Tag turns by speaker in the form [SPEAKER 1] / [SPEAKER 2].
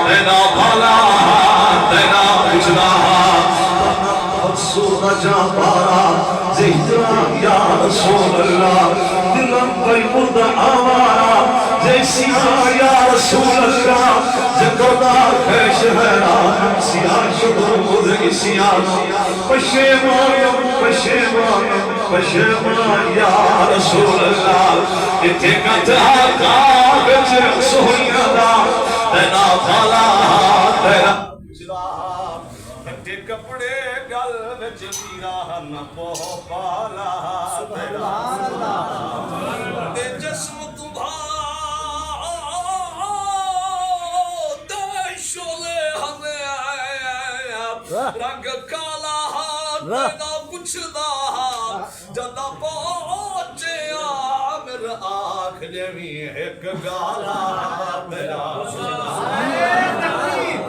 [SPEAKER 1] तेरा भला तेरा उजला सूरजा पारा जिहरा या रसूल अल्लाह दिलम पर मुर्दा आवारा जैसी या रसूल अल्लाह जगदा कैश हैरा सिया शुद्र मुर्द सिया पशेमान या रसूल अल्लाह इथे कथा का बिच सोहिया तेरा भला तेरा ते कपड़े गल विच मीरा न पोह पाला तेरा ते जिस्म तुम्हारा ते शोले हमें रंग काला तेरा पुछदा जदा पहुंचे मेरा आख जमी एक गाला